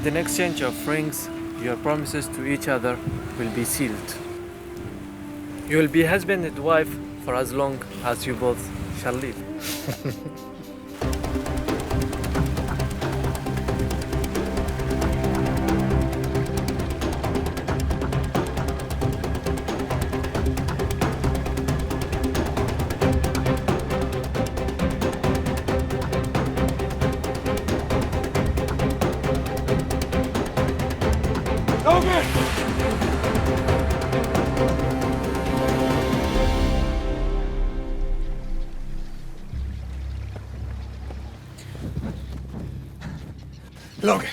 With an exchange of rings, your promises to each other will be sealed. You will be husband and wife for as long as you both shall live. Logan,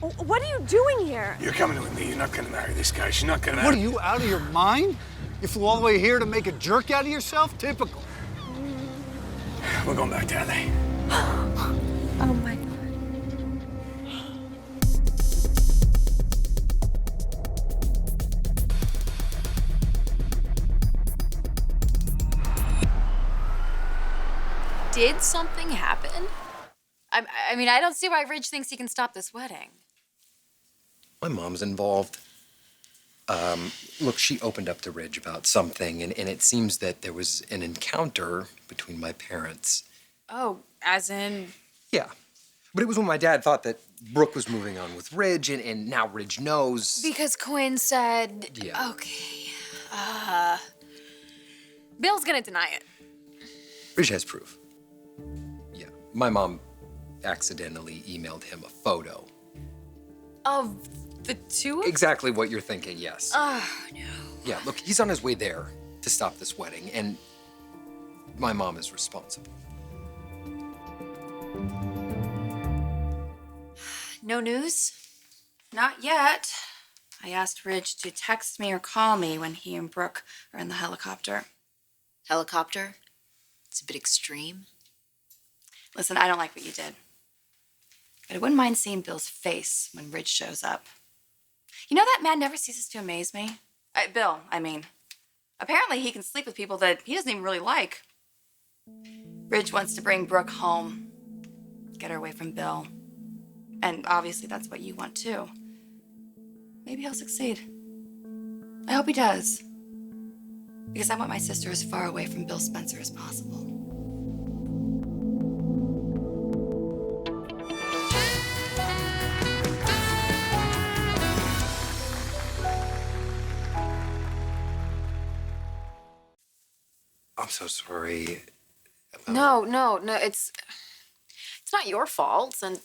What are you doing here? you're coming with me. You're not gonna marry this guy. She's not gonna marry. What are you, out of your mind? You flew all the way here to make a jerk out of yourself? Typical. We're going back to LA. Oh my God. Did something happen? I mean, I don't see why Ridge thinks he can stop this wedding. My mom's involved. Look, she opened up to Ridge about something, and it seems that there was an encounter between my parents. Oh, as in... Yeah. But it was when my dad thought that Brooke was moving on with Ridge, and now Ridge knows. Because Quinn said... Yeah. Okay. Bill's gonna deny it. Ridge has proof. Yeah. My mom accidentally emailed him a photo. Of the two of... Exactly what you're thinking, yes. Oh, no. Yeah, look, he's on his way there to stop this wedding, and my mom is responsible. No news? Not yet. I asked Ridge to text me or call me when he and Brooke are in the helicopter. Helicopter? It's a bit extreme. Listen, I don't like what you did. But I wouldn't mind seeing Bill's face when Ridge shows up. You know that man never ceases to amaze me? Bill, I mean. Apparently he can sleep with people that he doesn't even really like. Ridge wants to bring Brooke home. Get her away from Bill. And obviously that's what you want too. Maybe he'll succeed. I hope he does. Because I want my sister as far away from Bill Spencer as possible. I'm so sorry. No, it's not your fault, and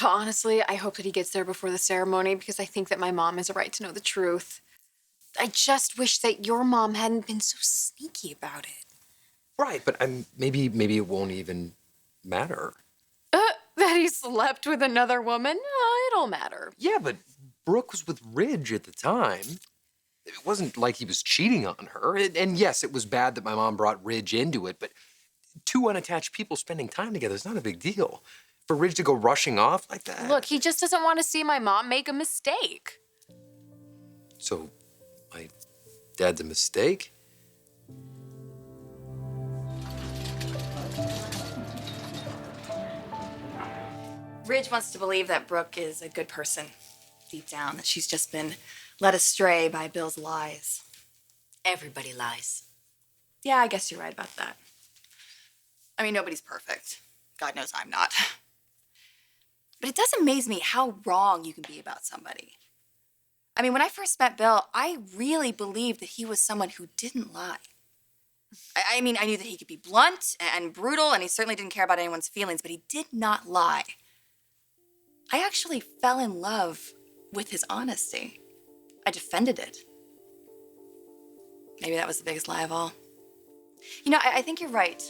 honestly, I hope that he gets there before the ceremony because I think that my mom has a right to know the truth. I just wish that your mom hadn't been so sneaky about it. Right, but maybe it won't even matter. That he slept with another woman? It'll matter. Yeah, but Brooke was with Ridge at the time. It wasn't like he was cheating on her. And yes, it was bad that my mom brought Ridge into it, but two unattached people spending time together is not a big deal. For Ridge to go rushing off like that. Look, he just doesn't want to see my mom make a mistake. So, my dad's a mistake? Ridge wants to believe that Brooke is a good person deep down, that she's just been led astray by Bill's lies. Everybody lies. Yeah, I guess you're right about that. I mean, nobody's perfect. God knows I'm not. But it does amaze me how wrong you can be about somebody. I mean, when I first met Bill, I really believed that he was someone who didn't lie. I mean, I knew that he could be blunt and brutal, and he certainly didn't care about anyone's feelings, but he did not lie. I actually fell in love with his honesty. I defended it. Maybe that was the biggest lie of all. You know, I think you're right.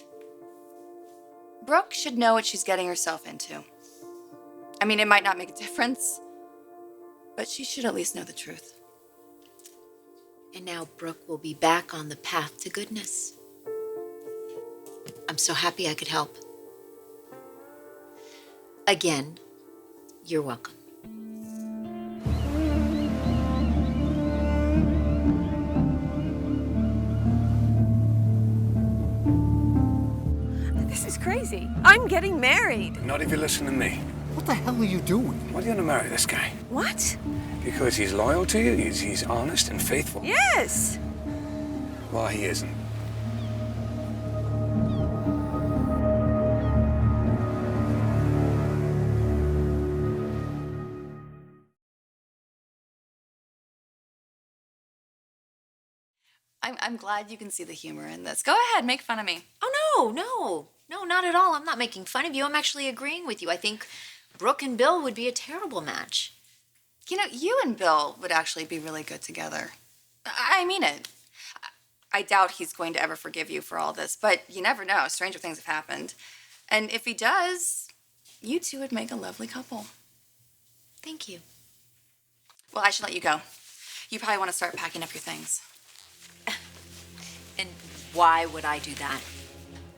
Brooke should know what she's getting herself into. I mean, it might not make a difference, but she should at least know the truth. And now Brooke will be back on the path to goodness. I'm so happy I could help. Again, you're welcome. This is crazy. I'm getting married. Not if you listen to me. What the hell are you doing? Why do you want to marry this guy? What? Because he's loyal to you? He's honest and faithful? Yes! Well, he isn't. I'm glad you can see the humor in this. Go ahead, make fun of me. Oh, no, not at all. I'm not making fun of you. I'm actually agreeing with you. I think Brooke and Bill would be a terrible match. You know, you and Bill would actually be really good together. I mean it. I doubt he's going to ever forgive you for all this, but you never know. Stranger things have happened. And if he does, you two would make a lovely couple. Thank you. Well, I should let you go. You probably want to start packing up your things. And why would I do that?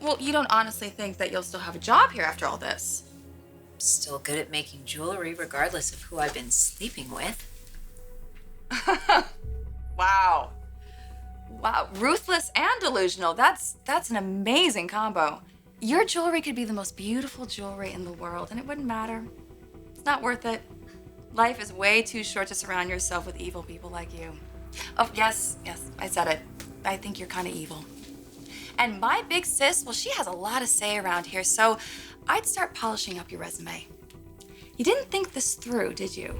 Well, you don't honestly think that you'll still have a job here after all this? I'm still good at making jewelry regardless of who I've been sleeping with. Wow. Wow, ruthless and delusional. That's an amazing combo. Your jewelry could be the most beautiful jewelry in the world, and it wouldn't matter. It's not worth it. Life is way too short to surround yourself with evil people like you. Oh, yes, I said it. I think you're kind of evil. And my big sis, well, she has a lot to say around here, so I'd start polishing up your resume. You didn't think this through, did you?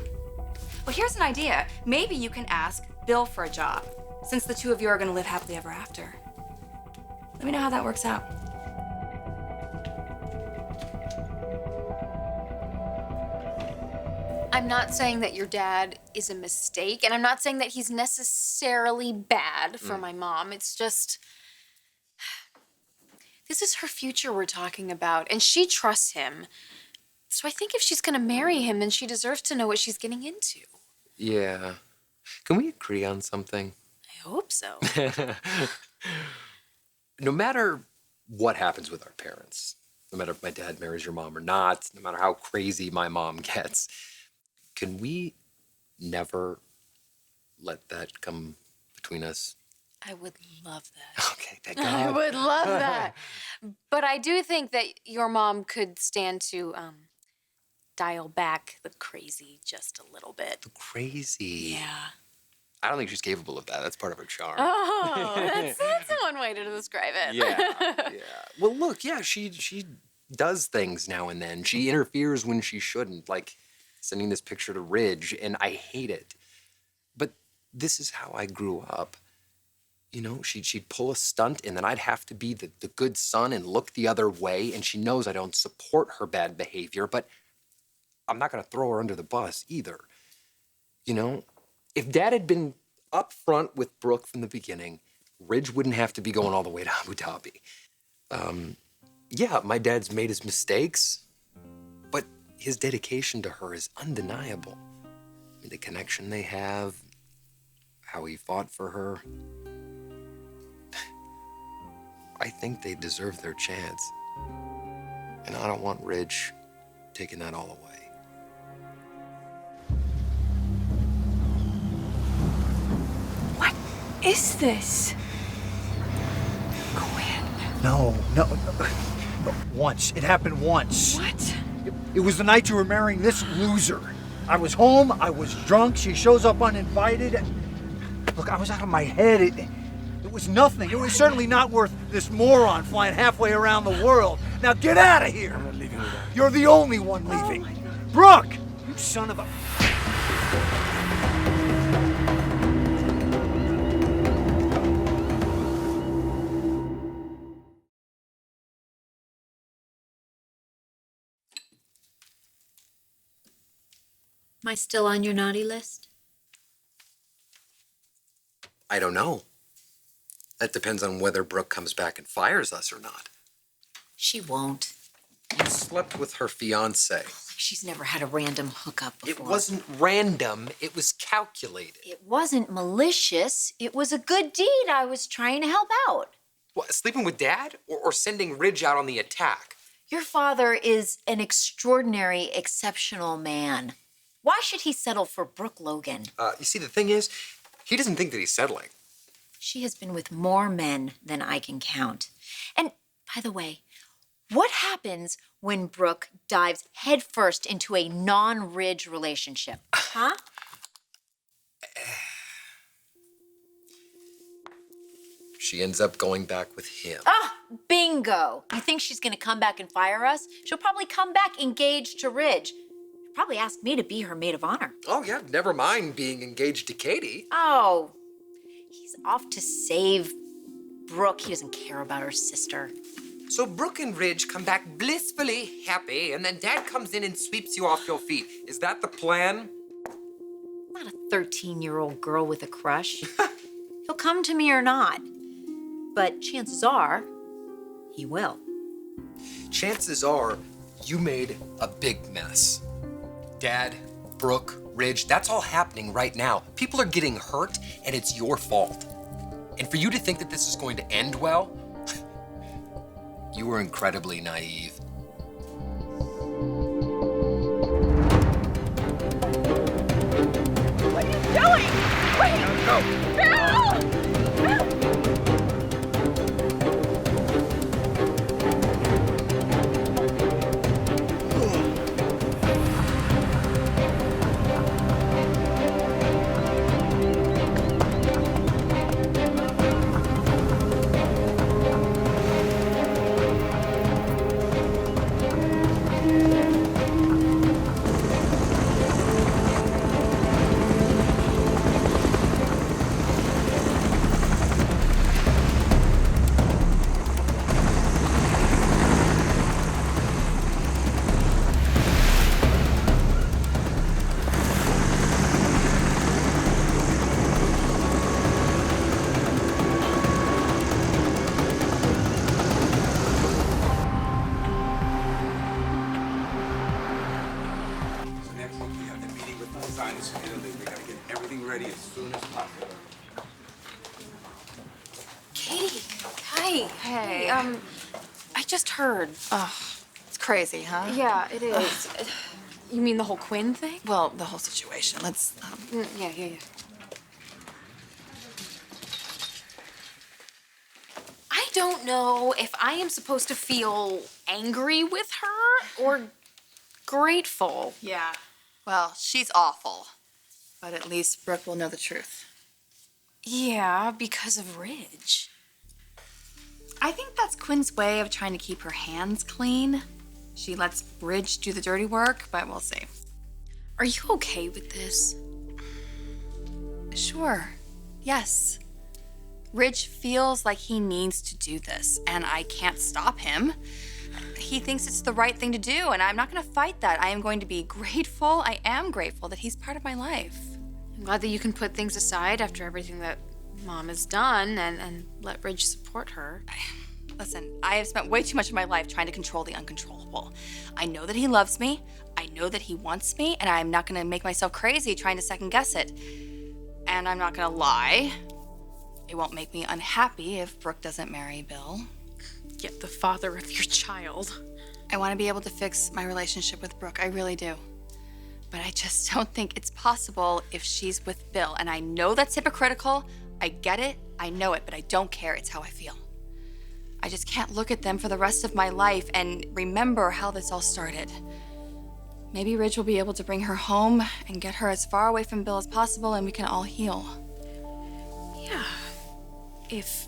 Well, here's an idea. Maybe you can ask Bill for a job, since the two of you are going to live happily ever after. Let me know how that works out. I'm not saying that your dad is a mistake, and I'm not saying that he's necessarily bad for my mom. It's just, this is her future we're talking about, and she trusts him. So I think if she's going to marry him, then she deserves to know what she's getting into. Yeah. Can we agree on something? I hope so. No matter what happens with our parents, no matter if my dad marries your mom or not, no matter how crazy my mom gets, can we never let that come between us? I would love that. Okay, thank God. I would love that. But I do think that your mom could stand to dial back the crazy just a little bit. Crazy. Yeah. I don't think she's capable of that. That's part of her charm. Oh, that's one way to describe it. Yeah. Well, look, yeah, she does things now and then. She interferes when she shouldn't, like sending this picture to Ridge, and I hate it. But this is how I grew up. You know, she'd pull a stunt, and then I'd have to be the good son and look the other way, and she knows I don't support her bad behavior, but I'm not going to throw her under the bus either. You know, if Dad had been up front with Brooke from the beginning, Ridge wouldn't have to be going all the way to Abu Dhabi. Yeah, my dad's made his mistakes, but his dedication to her is undeniable. I mean, the connection they have, how he fought for her. I think they deserve their chance. And I don't want Ridge taking that all away. What is this? Quinn. No. Once. It happened once. What? It was the night you were marrying this loser. I was home, I was drunk, she shows up uninvited. Look, I was out of my head. It was nothing. It was certainly not worth this moron flying halfway around the world. Now get out of here! I'm not leaving without you. You're the only one leaving. Brooke! You son of a... Am I still on your naughty list? I don't know. That depends on whether Brooke comes back and fires us or not. She won't. You slept with her fiance. She's never had a random hookup before. It wasn't random, it was calculated. It wasn't malicious. It was a good deed. I was trying to help out. What, sleeping with Dad? Or sending Ridge out on the attack? Your father is an extraordinary, exceptional man. Why should he settle for Brooke Logan? You see, the thing is, he doesn't think that he's settling. She has been with more men than I can count. And by the way, What happens when Brooke dives headfirst into a non-Ridge relationship? Huh? She ends up going back with him. Ah, bingo. You think she's gonna come back and fire us? She'll probably come back engaged to Ridge. She'll probably ask me to be her maid of honor. Oh, yeah, never mind being engaged to Katie. Oh, he's off to save Brooke. He doesn't care about her sister. So Brooke and Ridge come back blissfully happy, and then Dad comes in and sweeps you off your feet. Is that the plan? I'm not a 13-year-old girl with a crush. He'll come to me or not. But chances are, he will. Chances are you made a big mess. Dad, Brooke, Ridge, that's all happening right now. People are getting hurt, and it's your fault. And for you to think that this is going to end well, you were incredibly naive. What are you doing? Wait! No! Bill! We gotta get everything ready as soon as possible. Katie, hi. Hey, I just heard. Oh, it's crazy, huh? Yeah, it is. You mean the whole Quinn thing? Well, the whole situation. Let's. Yeah. I don't know if I am supposed to feel angry with her or grateful. Yeah. Well, she's awful, but at least Brooke will know the truth. Yeah, because of Ridge. I think that's Quinn's way of trying to keep her hands clean. She lets Ridge do the dirty work, but we'll see. Are you okay with this? Sure. Yes. Ridge feels like he needs to do this, and I can't stop him. He thinks it's the right thing to do, and I'm not going to fight that. I am going to be grateful. I am grateful that he's part of my life. I'm glad that you can put things aside after everything that Mom has done and let Ridge support her. Listen, I have spent way too much of my life trying to control the uncontrollable. I know that he loves me. I know that he wants me, and I'm not going to make myself crazy trying to second guess it. And I'm not going to lie. It won't make me unhappy if Brooke doesn't marry Bill. Yet the father of your child. I want to be able to fix my relationship with Brooke. I really do. But I just don't think it's possible if she's with Bill. And I know that's hypocritical. I get it. I know it, but I don't care. It's how I feel. I just can't look at them for the rest of my life and remember how this all started. Maybe Ridge will be able to bring her home and get her as far away from Bill as possible, and we can all heal. Yeah. If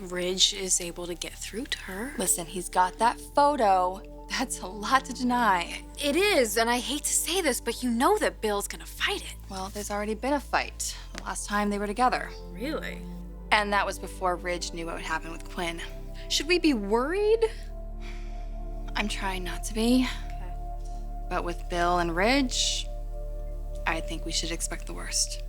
Ridge is able to get through to her. Listen, he's got that photo. That's a lot to deny. It is, and I hate to say this, but you know that Bill's gonna fight it. Well, there's already been a fight the last time they were together. Really? And that was before Ridge knew what would happen with Quinn. Should we be worried? I'm trying not to be. Okay. But with Bill and Ridge, I think we should expect the worst.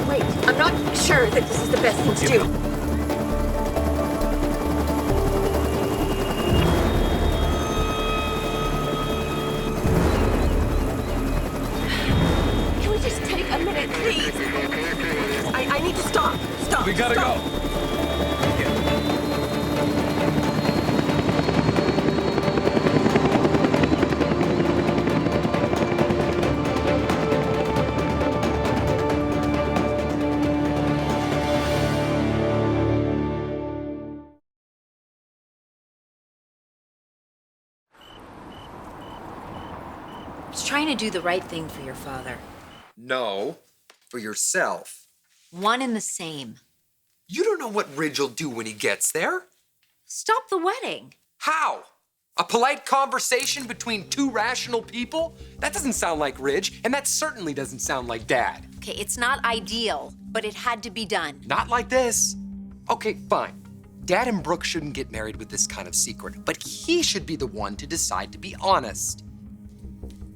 Wait, I'm not sure that this is the best thing to do. Can we just take a minute, please? I need to stop. Stop. We gotta stop. go. was trying to do the right thing for your father. No, for yourself. One and the same. You don't know what Ridge will do when he gets there. Stop the wedding. How? A polite conversation between two rational people? That doesn't sound like Ridge, and that certainly doesn't sound like Dad. Okay, it's not ideal, but it had to be done. Not like this. Okay, fine. Dad and Brooke shouldn't get married with this kind of secret, but he should be the one to decide to be honest.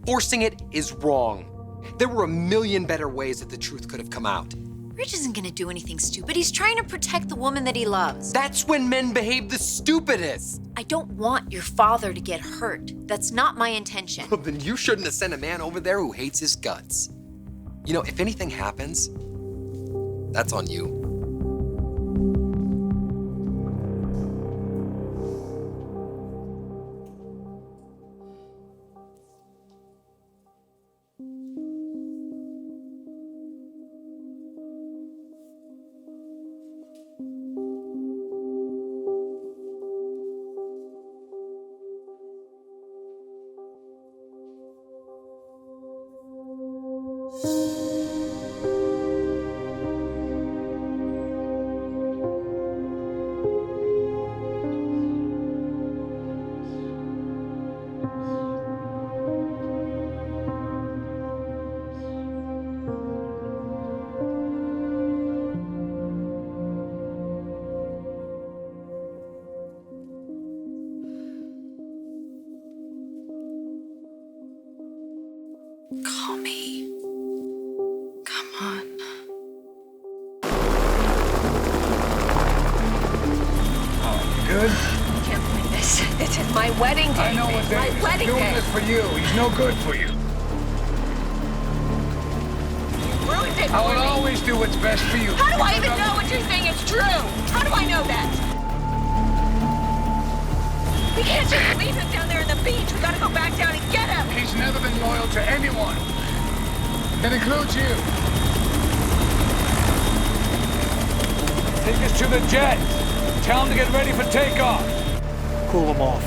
Forcing it is wrong. There were a million better ways that the truth could have come out. Ridge isn't gonna do anything stupid. He's trying to protect the woman that he loves. That's when men behave the stupidest. I don't want your father to get hurt. That's not my intention. Well, then you shouldn't have sent a man over there who hates his guts. You know, if anything happens, that's on you. Call me. Come on. Good? I can't believe this. This is my wedding day. I know what that is. My wedding Doing day. this for you. He's no good for you. You ruined it I for will me. always do what's best for you. How do I even know what you're saying is true? How do I know that? We can't just leave him down there on the beach. We gotta go back down and get him. He's never been loyal to anyone. That includes you. Take us to the jet. Tell him to get ready for takeoff. Cool him off.